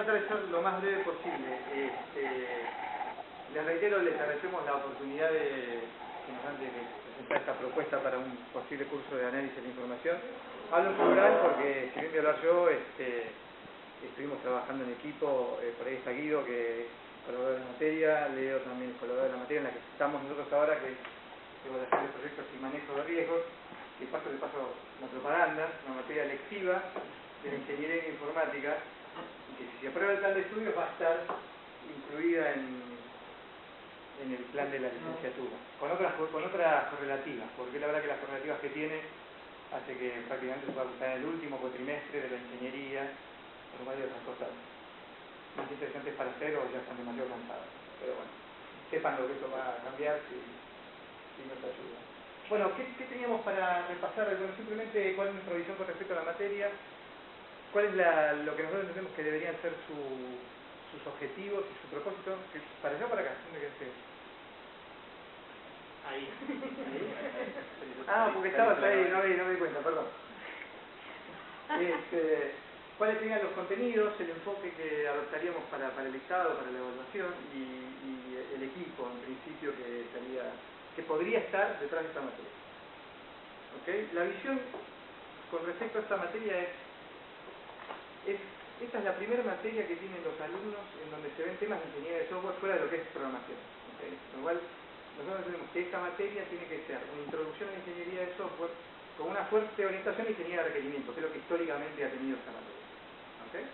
tratar de ser lo más breve posible. Les reitero, les agradecemos la oportunidad que nos dan de presentar esta propuesta para un posible curso de análisis de información. Hablo en plural porque, si bien voy a hablar yo, estuvimos trabajando en equipo. Por ahí está Guido, que es colaborador de la materia, Leo también es colaborador de la materia en la que estamos nosotros ahora, que es evaluación de proyectos y manejo de riesgos, que paso de paso la propaganda, una materia lectiva de la ingeniería e informática, y que si se aprueba el plan de estudios va a estar incluida en el plan de la licenciatura, con otras correlativas, porque la verdad que las correlativas que tiene hace que prácticamente se pueda buscar en el último cuatrimestre de la ingeniería, por varias otras cosas más interesantes para hacer o ya están demasiado cansadas. Pero bueno, sepan lo que eso va a cambiar si nos ayuda. Bueno, ¿qué teníamos para repasar? Bueno, simplemente cuál es nuestra visión con respecto a la materia, cuál es lo que nosotros entendemos que deberían ser sus objetivos y su propósito. ¿Para allá o para acá? ¿Dónde quedaste? Ahí. Ah, porque estabas ahí, no me di cuenta, perdón. ¿Cuáles serían los contenidos, el enfoque que adoptaríamos para el dictado, para la evaluación y el equipo, en principio, que podría estar detrás de esta materia? ¿Okay? La visión con respecto a esta materia esta es la primera materia que tienen los alumnos en donde se ven temas de ingeniería de software fuera de lo que es programación. ¿Okay? Con lo cual, nosotros tenemos que esta materia tiene que ser una introducción a la ingeniería de software con una fuerte orientación a ingeniería de requerimiento, que es lo que históricamente ha tenido esta materia. ¿Okay?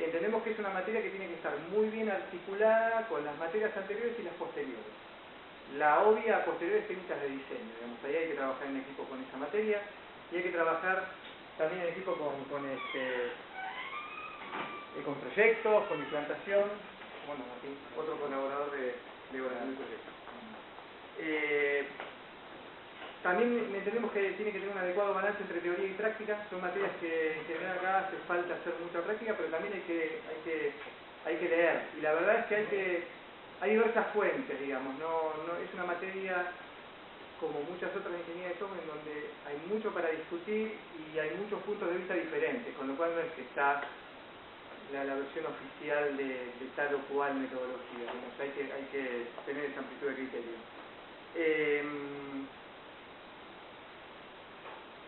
Entendemos que es una materia que tiene que estar muy bien articulada con las materias anteriores y las posteriores. La obvia posterior es técnicas de diseño, digamos, ahí hay que trabajar en equipo con esa materia y hay que trabajar también en equipo con proyectos, con implantación, bueno, aquí otro colaborador de evaluación de proyectos. También entendemos que tiene que tener un adecuado balance entre teoría y práctica. Son materias que en general acá hace falta hacer mucha práctica, pero también hay que leer. Y la verdad es que hay diversas fuentes, digamos. No es una materia como muchas otras de ingeniería de software en donde hay mucho para discutir y hay muchos puntos de vista diferentes, con lo cual no es que está la versión oficial de tal o cual metodología. Digamos, hay que tener esa amplitud de criterio.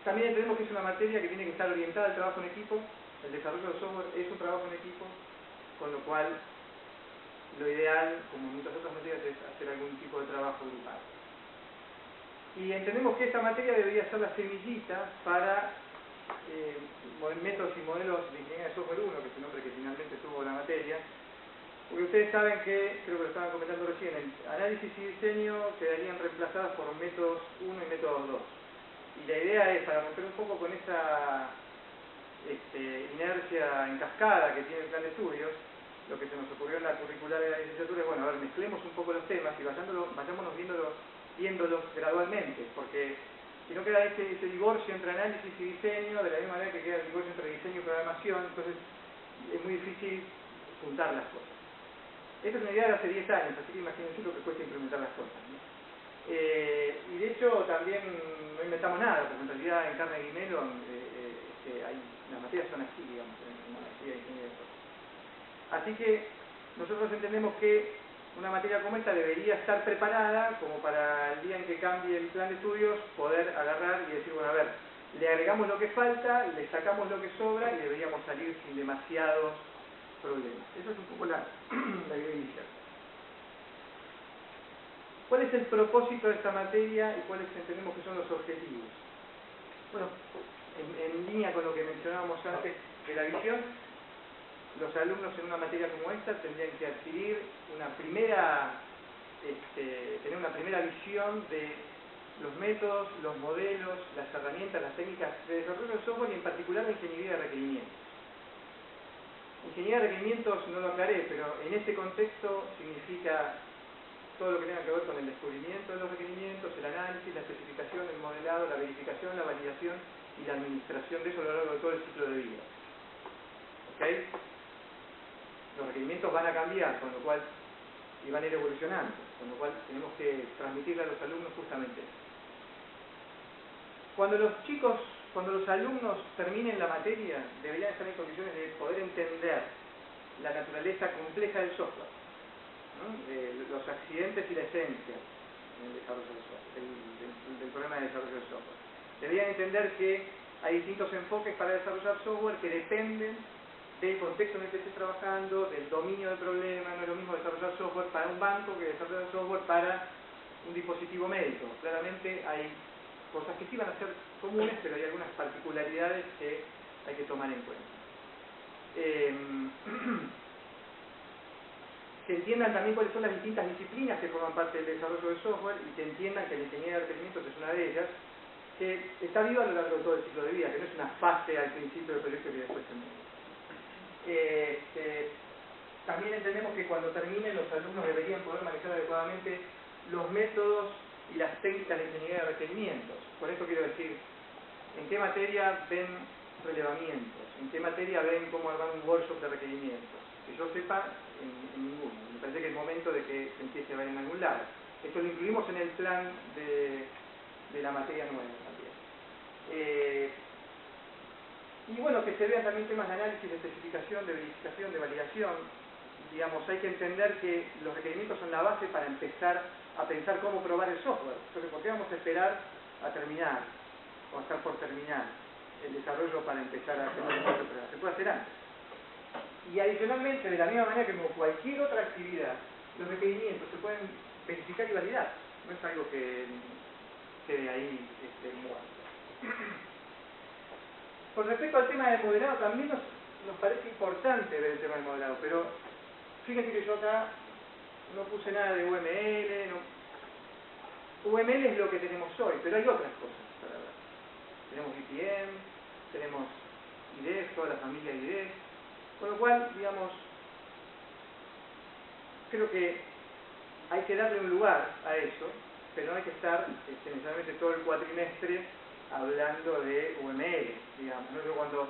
También entendemos que es una materia que tiene que estar orientada al trabajo en equipo. El desarrollo de software es un trabajo en equipo, con lo cual lo ideal, como en muchas otras materias, es hacer algún tipo de trabajo grupal. Y entendemos que esta materia debería ser la semillita para métodos y modelos de ingeniería de software 1, que es el nombre que finalmente tuvo la materia. Porque ustedes saben que, creo que lo estaban comentando recién, el análisis y diseño quedarían reemplazadas por métodos 1 y métodos 2. Y la idea es, para romper un poco con esa inercia en cascada que tiene el plan de estudios, lo que se nos ocurrió en la curricular de la licenciatura es, bueno, a ver, mezclemos un poco los temas y vayámonos viéndolos gradualmente, porque si no queda ese divorcio entre análisis y diseño, de la misma manera que queda el divorcio entre diseño y programación, entonces es muy difícil juntar las cosas. Esta es una idea de hace 10 años, así que imagínense lo que cuesta implementar las cosas, ¿no? Y de hecho también no inventamos nada, porque en realidad en Carnegie Mellon las materias son así, digamos, en la materia de ingeniería de software. Así que nosotros entendemos que una materia como esta debería estar preparada como para el día en que cambie el plan de estudios, poder agarrar y decir, bueno, a ver, le agregamos lo que falta, le sacamos lo que sobra y deberíamos salir sin demasiados problemas. Esa es un poco la idea inicial. ¿Cuál es el propósito de esta materia y cuáles entendemos que son los objetivos? Bueno, en línea con lo que mencionábamos antes de la visión, los alumnos en una materia como esta tendrían que adquirir tener una primera visión de los métodos, los modelos, las herramientas, las técnicas de desarrollo de software y en particular la ingeniería de requerimientos. Ingeniería de requerimientos no lo aclaré, pero en este contexto significa todo lo que tenga que ver con el descubrimiento de los requerimientos, el análisis, la especificación, el modelado, la verificación, la validación y la administración de eso a lo largo de todo el ciclo de vida. ¿Okay? Los requerimientos van a cambiar, con lo cual, y van a ir evolucionando, con lo cual tenemos que transmitirle a los alumnos justamente eso. Cuando los chicos cuando los alumnos terminen la materia, deberían estar en condiciones de poder entender la naturaleza compleja del software, ¿no? Los accidentes y la esencia en el desarrollo del software, del problema de desarrollo del software. Deberían entender que hay distintos enfoques para desarrollar software que dependen del contexto en el que estés trabajando, del dominio del problema. No es lo mismo desarrollar software para un banco que desarrollar software para un dispositivo médico. Claramente hay cosas que sí van a ser comunes, pero hay algunas particularidades que hay que tomar en cuenta. Que entiendan también cuáles son las distintas disciplinas que forman parte del desarrollo del software y que entiendan que la ingeniería de requerimientos es una de ellas, que está viva a lo largo de todo el ciclo de vida, que no es una fase al principio del proyecto y después termina. También entendemos que cuando terminen los alumnos deberían poder manejar adecuadamente los métodos y las técnicas de ingeniería de requerimientos. Por esto quiero decir, en qué materia ven relevamientos, en qué materia ven cómo armar un workshop de requerimientos. Que yo sepa, en ninguno. Me parece que es momento de que empiece a ver en algún lado. Esto lo incluimos en el plan de la materia nueva también. Y bueno, que se vean también temas de análisis, de especificación, de verificación, de validación. Digamos, hay que entender que los requerimientos son la base para empezar a pensar cómo probar el software. Entonces, ¿por qué vamos a esperar a terminar, o a estar por terminar el desarrollo para empezar a hacer un software? Se puede hacer antes. Y adicionalmente, de la misma manera que como cualquier otra actividad, los requerimientos se pueden verificar y validar. No es algo que quede ahí muerto. Con respecto al tema del modelado, también nos parece importante ver el tema del modelado, pero fíjense que yo acá no puse nada de UML. UML es lo que tenemos hoy, pero hay otras cosas para ver. Tenemos VPN, tenemos IDEs, toda la familia de IDEs, con lo cual, digamos, creo que hay que darle un lugar a eso, pero no hay que estar necesariamente todo el cuatrimestre hablando de UML, digamos, ¿no? Yo cuando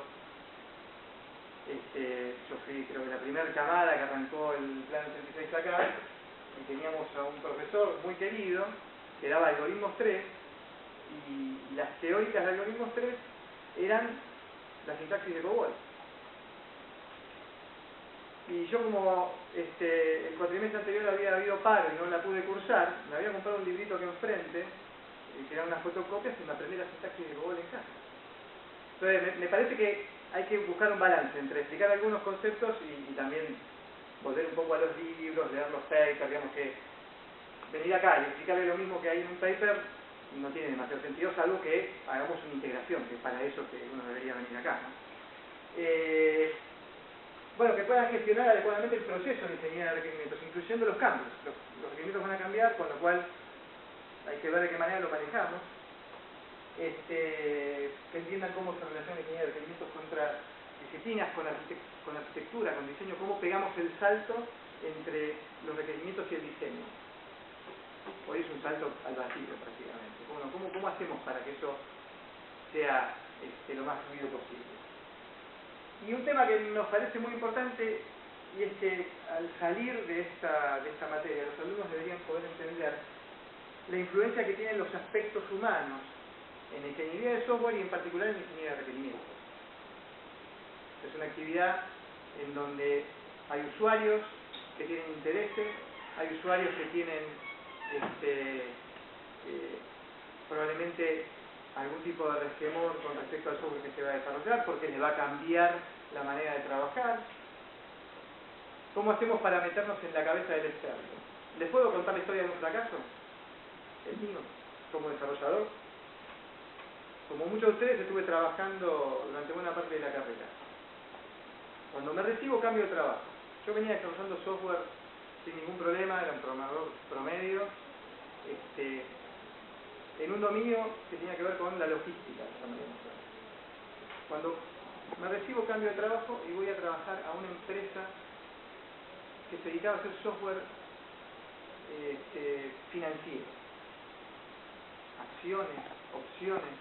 yo fui, creo que la primera camada que arrancó el plan 36 acá, y teníamos a un profesor muy querido que daba algoritmos 3, y las teóricas de algoritmos 3 eran la sintaxis de COBOL. Y yo, como el cuatrimestre anterior había habido paro y no la pude cursar, me había comprado un librito que enfrente, que eran unas fotocopias, y me aprendí la sintaxis de COBOL en casa. Entonces, me parece que hay que buscar un balance entre explicar algunos conceptos y también volver un poco a los libros, leer los papers. Digamos que venir acá y explicarle lo mismo que hay en un paper no tiene demasiado sentido, salvo que hagamos una integración, que es para eso que uno debería venir acá, ¿no? Bueno, que puedan gestionar adecuadamente el proceso de ingeniería de requerimientos, incluyendo los cambios. Los requerimientos van a cambiar, con lo cual hay que ver de qué manera lo manejamos. Que entiendan cómo se relaciona la ingeniería de requerimientos con otras disciplinas, con arquitectura, con diseño, cómo pegamos el salto entre los requerimientos y el diseño. Hoy es un salto al vacío prácticamente. Bueno, ¿cómo hacemos para que eso sea lo más fluido posible? Y un tema que nos parece muy importante, y es que al salir de esta materia, los alumnos deberían poder entender la influencia que tienen los aspectos humanos en la ingeniería de software y en particular en la ingeniería de requerimientos. Es una actividad en donde hay usuarios que tienen intereses, hay usuarios que tienen probablemente algún tipo de resquemor con respecto al software que se va a desarrollar porque les va a cambiar la manera de trabajar. ¿Cómo hacemos para meternos en la cabeza del experto? ¿Les puedo contar la historia de un fracaso? El mío, como desarrollador. Como muchos de ustedes, estuve trabajando durante buena parte de la carrera. Cuando me recibo, cambio de trabajo. Yo venía desarrollando software sin ningún problema, era un programador promedio, en un dominio que tenía que ver con la logística. Cuando me recibo, cambio de trabajo y voy a trabajar a una empresa que se dedicaba a hacer software financiero. Acciones, opciones,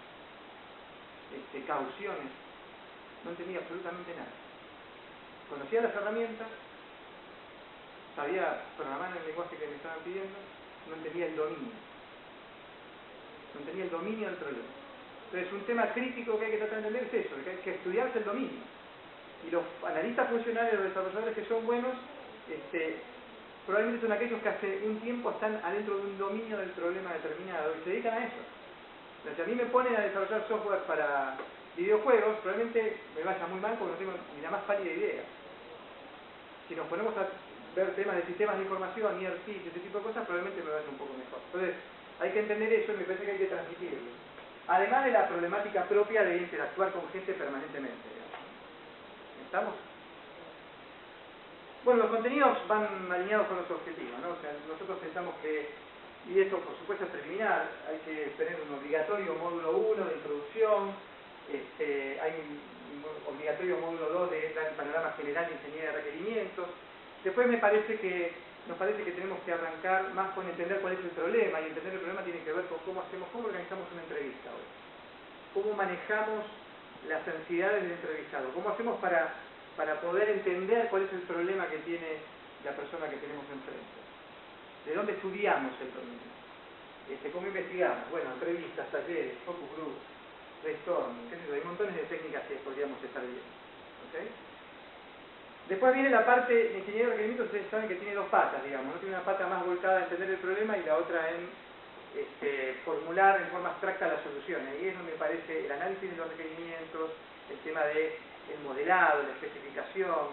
cauciones. No entendía absolutamente nada. Conocía las herramientas, sabía programar en el lenguaje que me estaban pidiendo, no entendía el dominio. No tenía el dominio del problema. Entonces, un tema crítico que hay que tratar de entender es eso, que hay que estudiarse el dominio. Y los analistas funcionales, los desarrolladores que son buenos, probablemente son aquellos que hace un tiempo están adentro de un dominio del problema determinado y se dedican a eso. O sea, si a mí me ponen a desarrollar software para videojuegos, probablemente me vaya muy mal porque no tengo ni la más pálida idea. Si nos ponemos a ver temas de sistemas de información, ERP, ese tipo de cosas, probablemente me vaya un poco mejor. Entonces, hay que entender eso y me parece que hay que transmitirlo. Además de la problemática propia de interactuar con gente permanentemente, digamos. ¿Estamos? Bueno, los contenidos van alineados con los objetivos, ¿no? O sea, nosotros pensamos que, y esto por supuesto es preliminar, hay que tener un obligatorio módulo 1 de introducción, hay un obligatorio módulo 2 de dar el panorama general de ingeniería de requerimientos. Después nos parece que tenemos que arrancar más con entender cuál es el problema, y entender el problema tiene que ver con cómo organizamos una entrevista hoy. Cómo manejamos las ansiedades del entrevistado, cómo hacemos para poder entender cuál es el problema que tiene la persona que tenemos enfrente. ¿De dónde estudiamos el problema? ¿Cómo investigamos? Bueno, entrevistas, talleres, focus group, brainstorming, qué sé yo, hay montones de técnicas que podríamos estar viendo. ¿Okay? Después viene la parte de ingeniería de requerimientos. Ustedes saben que tiene dos patas, digamos, ¿no? Tiene una pata más volcada a entender el problema y la otra en formular en forma abstracta las soluciones. Y es donde me parece el análisis de los requerimientos, el tema del modelado, la especificación.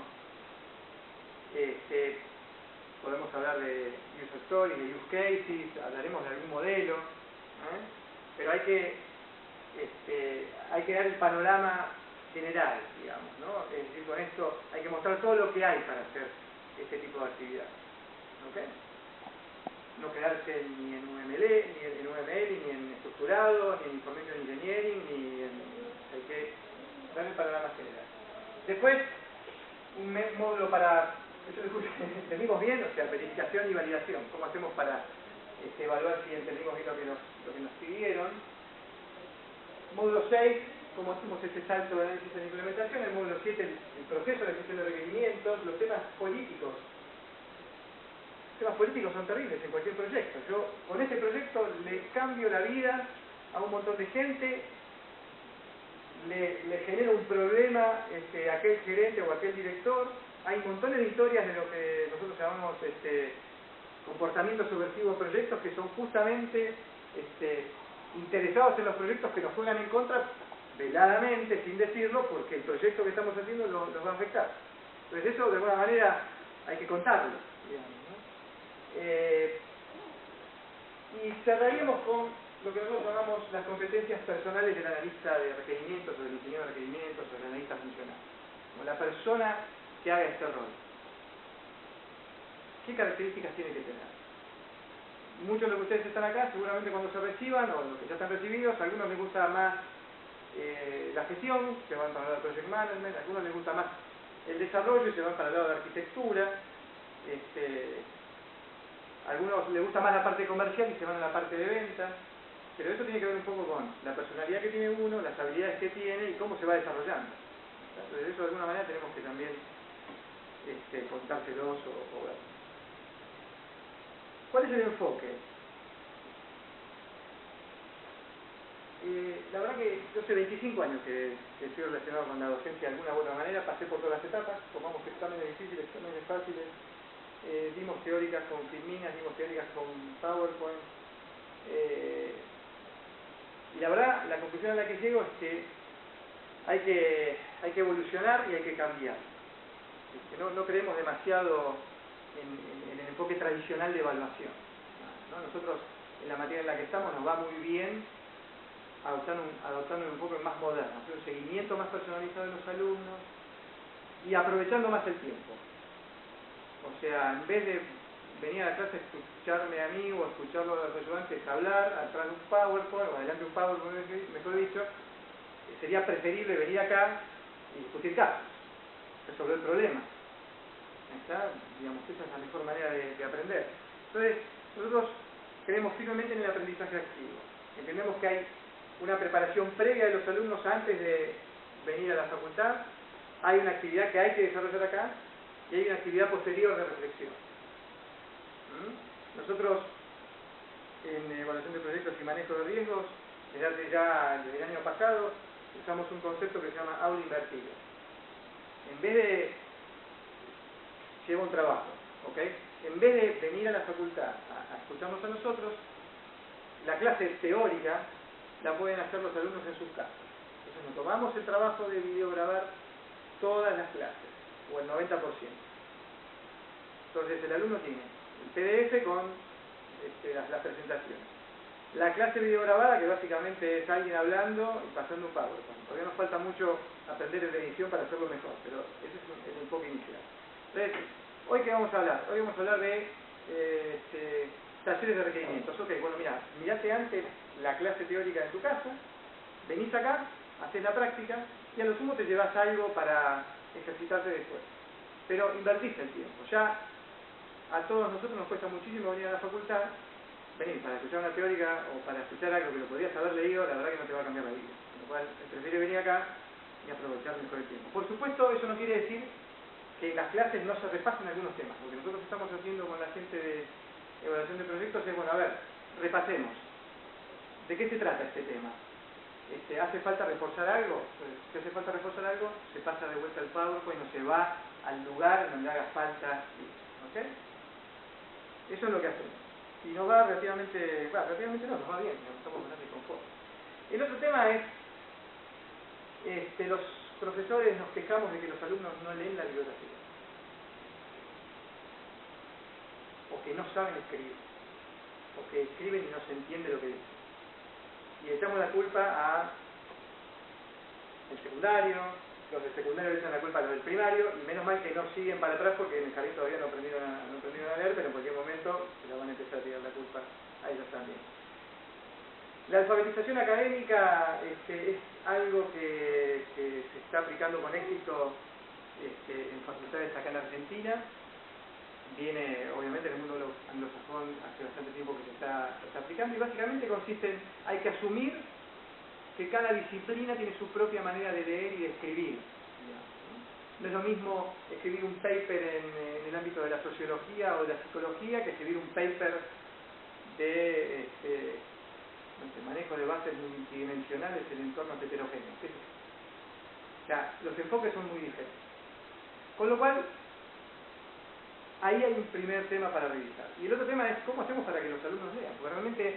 Podemos hablar de user stories, de use cases, hablaremos de algún modelo, pero hay que dar el panorama general, digamos, ¿no? Es decir, con esto hay que mostrar todo lo que hay para hacer este tipo de actividad. ¿Okay? No quedarse ni en UML, ni en estructurado, ni en Information Engineering, hay que dar el panorama general. Después, un módulo para, ¿entendimos bien? O sea, verificación y validación. ¿Cómo hacemos para evaluar si entendimos bien lo que nos pidieron? Módulo 6, cómo hacemos ese salto de análisis en implementación. El módulo 7, el proceso de gestión de requerimientos, los temas políticos. Los temas políticos son terribles en cualquier proyecto. Yo con este proyecto le cambio la vida a un montón de gente, le genero un problema a aquel gerente o a aquel director. Hay montones de historias de lo que nosotros llamamos comportamientos subversivos proyectos, que son justamente interesados en los proyectos que nos juegan en contra veladamente, sin decirlo, porque el proyecto que estamos haciendo nos va a afectar. Entonces eso de alguna manera hay que contarlo, digamos, ¿no? Y cerraríamos con lo que nosotros llamamos las competencias personales del analista de requerimientos, o del ingeniero de requerimientos, o del analista funcional, como la persona que haga este rol. ¿Qué características tiene que tener? Muchos de ustedes están acá, seguramente cuando se reciban, o los que ya están recibidos, a algunos les gusta más la gestión, se van para el lado de project management, a algunos les gusta más el desarrollo y se van para el lado de arquitectura, a algunos les gusta más la parte comercial y se van a la parte de venta, pero eso tiene que ver un poco con la personalidad que tiene uno, las habilidades que tiene y cómo se va desarrollando. Entonces eso de alguna manera tenemos que también contárselos o ver. ¿Cuál es el enfoque? La verdad que yo hace 25 años que estoy relacionado con la docencia de alguna u otra manera, pasé por todas las etapas, tomamos exámenes difíciles, exámenes fáciles, dimos teóricas con Filminas, dimos teóricas con PowerPoint, y la verdad, la conclusión a la que llego es que hay que evolucionar y hay que cambiar. No creemos demasiado en el enfoque tradicional de evaluación, ¿no? Nosotros, en la materia en la que estamos, nos va muy bien adoptando un enfoque más moderno, hacer un seguimiento más personalizado de los alumnos y aprovechando más el tiempo. O sea, en vez de venir a la clase a escucharme a mí o escucharlo a los ayudantes hablar atrás de un PowerPoint o adelante de un PowerPoint, mejor dicho, sería preferible venir acá y discutir casos, resolver problemas. Digamos, esa es la mejor manera de aprender. Entonces, nosotros creemos firmemente en el aprendizaje activo. Entendemos que hay una preparación previa de los alumnos antes de venir a la facultad, hay una actividad que hay que desarrollar acá y hay una actividad posterior de reflexión. Nosotros, en evaluación de proyectos y manejo de riesgos, desde el año pasado, usamos un concepto que se llama aula invertido. En vez de lleva un trabajo, ¿ok? En vez de venir a la facultad a escucharnos a nosotros, la clase teórica la pueden hacer los alumnos en sus casas. Entonces nos tomamos el trabajo de videograbar todas las clases, o el 90%. Entonces el alumno tiene el PDF con las presentaciones. La clase videograbada, que básicamente es alguien hablando y pasando un PowerPoint. Todavía nos falta mucho aprender de edición para hacerlo mejor, pero ese es el enfoque inicial. Entonces, ¿hoy qué vamos a hablar? Hoy vamos a hablar de talleres de requerimientos. Ok, bueno, mirate antes la clase teórica en tu casa, venís acá, haces la práctica y a lo sumo te llevas algo para ejercitarte después. Pero invertiste el tiempo. Ya a todos nosotros nos cuesta muchísimo venir a la facultad, venir para escuchar una teórica o para escuchar algo que lo podrías haber leído, la verdad que no te va a cambiar la vida. Con lo cual, prefiero venir acá y aprovechar mejor el tiempo. Por supuesto, eso no quiere decir que en las clases no se repasen algunos temas. Lo que nosotros estamos haciendo con la gente de evaluación de proyectos es, bueno, a ver, repasemos. ¿De qué se trata este tema? ¿Hace falta reforzar algo? Pues, si hace falta reforzar algo, se pasa de vuelta al PowerPoint o se va al lugar donde haga falta. ¿Ok? Eso es lo que hacemos. Y nos va relativamente no, nos va bien, estamos bastante conformes. El otro tema es, los profesores nos quejamos de que los alumnos no leen la bibliografía. O que no saben escribir. O que escriben y no se entiende lo que dicen. Y echamos la culpa a el secundario, los del secundario le echan la culpa a los del primario, y menos mal que no siguen para atrás porque en el jardín todavía no aprendieron a leer, pero en cualquier momento se la van a empezar a tirar la culpa a ellos también. La alfabetización académica es algo que se está aplicando con éxito en facultades acá en Argentina. Viene, obviamente, en el mundo anglosajón hace bastante tiempo que se está aplicando, y básicamente consiste en, hay que asumir que cada disciplina tiene su propia manera de leer y de escribir. No es lo mismo escribir un paper en el ámbito de la sociología o de la psicología que escribir un paper de manejo de bases multidimensionales en entornos heterogéneos. O sea, los enfoques son muy diferentes. Con lo cual, ahí hay un primer tema para revisar. Y el otro tema es cómo hacemos para que los alumnos lean. Porque realmente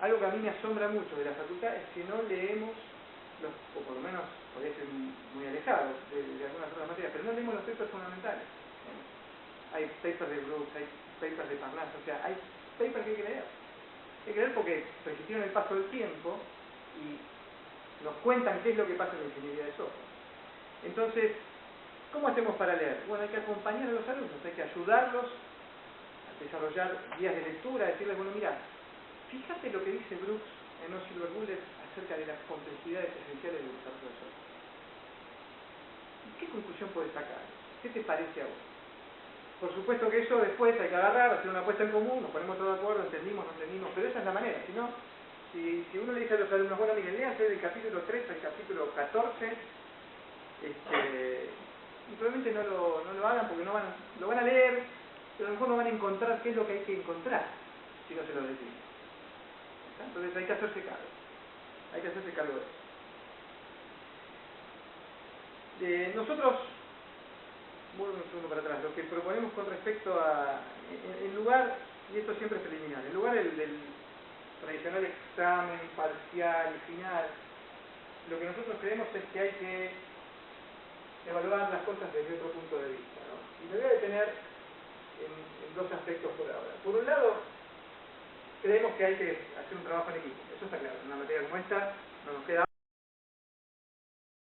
algo que a mí me asombra mucho de la facultad es que no leemos, o por lo menos podría ser muy alejados de algunas otras materias, pero no leemos los papers fundamentales. Hay papers de Brooks, hay papers de Parnasse, o sea, hay papers que hay que leer. Hay que leer porque resistieron el paso del tiempo y nos cuentan qué es lo que pasa en la ingeniería de software. Entonces, ¿cómo hacemos para leer? Bueno, hay que acompañar a los alumnos, hay que ayudarlos a desarrollar guías de lectura, decirles, bueno, mira, fíjate lo que dice Brooks en No Silver Bullet acerca de las complejidades esenciales del desarrollo de software. ¿Qué conclusión puedes sacar? ¿Qué te parece a vos? Por supuesto que eso después hay que agarrar, hacer una apuesta en común, nos ponemos todos de acuerdo, entendimos, no entendimos, pero esa es la manera. Si no, si uno le dice a los alumnos, bueno, miren, léanse del capítulo 3 al capítulo 14, y probablemente no lo hagan porque lo van a leer, pero a lo mejor no van a encontrar qué es lo que hay que encontrar si no se lo decimos. Entonces hay que hacerse cargo. Hay que hacerse cargo de eso. Nosotros, vuelvo un segundo para atrás, lo que proponemos con respecto a, en lugar, y esto siempre es preliminar, en lugar del tradicional examen parcial y final, lo que nosotros creemos es que hay que evaluar las cosas desde otro punto de vista, ¿no? Y me voy a detener en dos aspectos por ahora. Por un lado, creemos que hay que hacer un trabajo en equipo, eso está claro. En una materia como esta no nos queda